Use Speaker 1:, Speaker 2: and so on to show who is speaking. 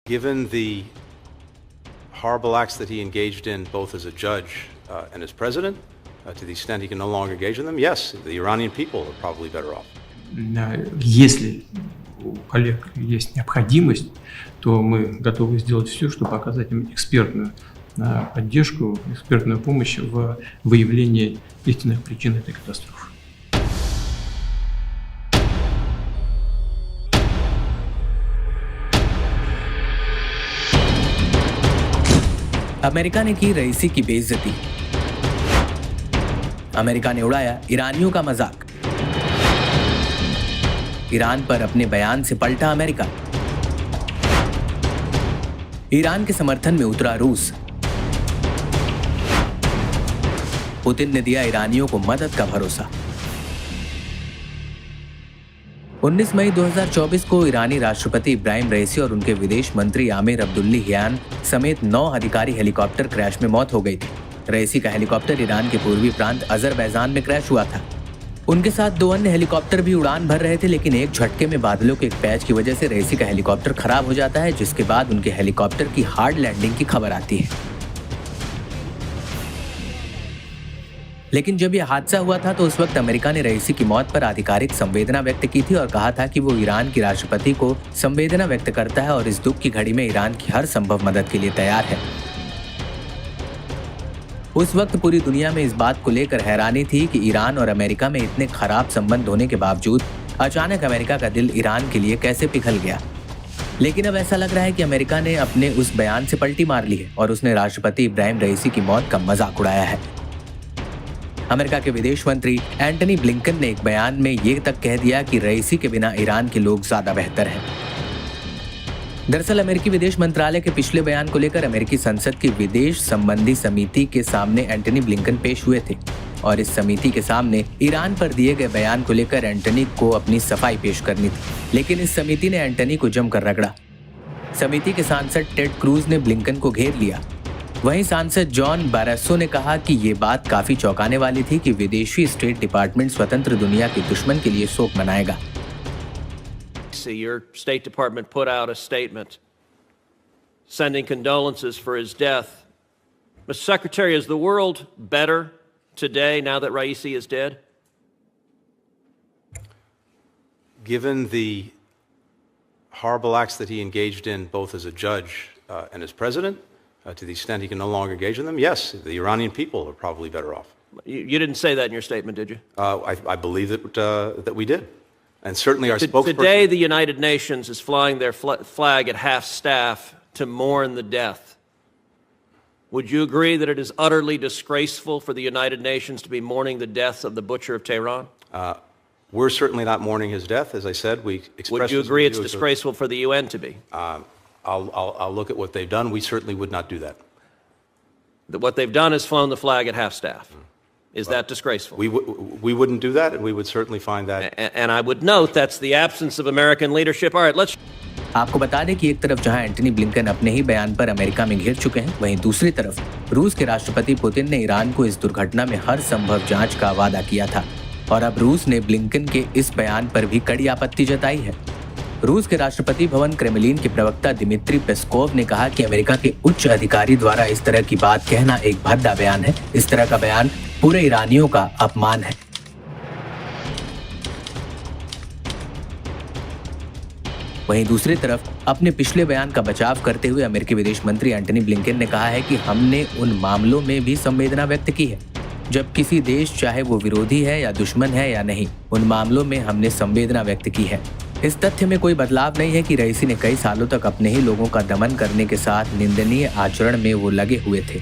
Speaker 1: Given the horrible acts that he engaged in both as a judge and as president, to the extent he can no longer engage in them, yes, the Iranian people are probably better off.
Speaker 2: Если у коллег есть необходимость, то мы готовы сделать все, чтобы оказать им экспертную поддержку, экспертную помощь в выявлении истинных причин этой катастрофы.
Speaker 3: America ने की रईसी की बेइज्जती। America ने उड़ाया ईरानियों का मजाक। Iran पर अपने बयान से पलटा अमेरिका। ईरान के समर्थन में उतरा रूस। पुतिन ने दिया ईरानियों को मदद का भरोसा। 19 मई 2024 को ईरानी राष्ट्रपति इब्राहिम रईसी और उनके विदेश मंत्री आमिर अब्दुल्लाहियान समेत 9 अधिकारी हेलीकॉप्टर क्रैश में मौत हो गई थी। रईसी का हेलीकॉप्टर ईरान के पूर्वी प्रांत अजरबैजान में क्रैश हुआ था। उनके साथ 2 अन्य हेलीकॉप्टर भी उड़ान भर रहे थे, लेकिन एक झटके में बादलों के एक पैच की वजह से रईसी का हेलीकॉप्टर खराब हो जाता है, जिसके बाद उनके हेलीकॉप्टर की हार्ड लैंडिंग की खबर आती है। लेकिन जब यह हादसा हुआ था तो उस वक्त अमेरिका ने रईसी की मौत पर आधिकारिक संवेदना व्यक्त की थी और कहा था कि वो ईरान की राष्ट्रपति को संवेदना व्यक्त करता है और इस दुख की घड़ी में ईरान की हर संभव मदद के लिए तैयार है। उस वक्त पूरी दुनिया में इस बात को लेकर हैरानी थी कि ईरान और अमेरिका में इतने खराब संबंध होने के बावजूद अचानक अमेरिका का दिल ईरान के लिए कैसे पिघल गया। लेकिन अब ऐसा लग रहा है कि अमेरिका ने अपने उस बयान से पलटी मार ली है और उसने राष्ट्रपति इब्राहिम रईसी की मौत का मजाक उड़ाया है। अमेरिका के विदेश मंत्री एंटनी ब्लिंकन ने एक बयान में ये तक कह दिया कि रईसी के बिना ईरान के लोग ज्यादा बेहतर हैं। दरअसल अमेरिकी विदेश मंत्रालय के पिछले बयान को लेकर अमेरिकी संसद की विदेश संबंधी समिति के सामने एंटनी ब्लिंकन पेश हुए थे और इस समिति के सामने ईरान पर दिए गए बयान को लेकर एंटनी को अपनी सफाई पेश करनी थी, लेकिन इस समिति ने एंटनी को जमकर रगड़ा। समिति के सांसद टेड क्रूज ने ब्लिंकन को घेर लिया। वहीं सांसद जॉन बारासो ने कहा कि ये बात काफी चौंकाने वाली थी कि विदेशी स्टेट डिपार्टमेंट स्वतंत्र दुनिया के दुश्मन के लिए शोक मनाएगा।
Speaker 4: Your State Department put out a statement sending condolences for his death. Mr. Secretary, is the world better today now that Raisi is dead?
Speaker 1: Given the horrible acts that he engaged in both as a judge and as president, to the extent he can no longer engage in them, yes, the Iranian people are probably better off.
Speaker 4: You didn't say that in your statement, did you?
Speaker 1: I believe that we did. And certainly our spokesperson...
Speaker 4: Today the United Nations is flying their flag at half-staff to mourn the death. Would you agree that it is utterly disgraceful for the United Nations to be mourning the death of the butcher of Tehran?
Speaker 1: We're certainly not mourning his death. As I said, we expressed...
Speaker 4: Would you agree it's disgraceful for the UN to be?
Speaker 1: I'll look at what they've done. We certainly would not do that.
Speaker 4: What they've done is flown the flag at half-staff. Is that disgraceful?
Speaker 1: We wouldn't do that, and we would certainly find that.
Speaker 4: And I would note that's the absence of American leadership. All right, let's...
Speaker 3: आपको बता दें कि एक तरफ जहां Antony Blinken अपने ही बयान पर अमेरिका में घिर चुके हैं, वहीं दूसरी तरफ रूस के राष्ट्रपति पुतिन ने ईरान को इस दुर्घटना में हर संभव जांच का वादा किया था और अब रूस ने ब्लिंकन के इस बयान पर भी कड़ी आपत्ति जताई है। रूस के राष्ट्रपति भवन क्रेमलिन के प्रवक्ता दिमित्री पेस्कोव ने कहा कि अमेरिका के उच्च अधिकारी द्वारा इस तरह की बात कहना एक भद्दा बयान है। इस तरह का बयान पूरे ईरानियों का अपमान है। वहीं दूसरी तरफ अपने पिछले बयान का बचाव करते हुए अमेरिकी विदेश मंत्री एंटनी ब्लिंकन ने कहा है कि हमने उन मामलों में भी संवेदना व्यक्त की है जब किसी देश, चाहे वो विरोधी है या दुश्मन है या नहीं, उन मामलों में हमने संवेदना व्यक्त की है। इस तथ्य में कोई बदलाव नहीं है कि रईसी ने कई सालों तक अपने ही लोगों का दमन करने के साथ निंदनीय आचरण में वो लगे हुए थे।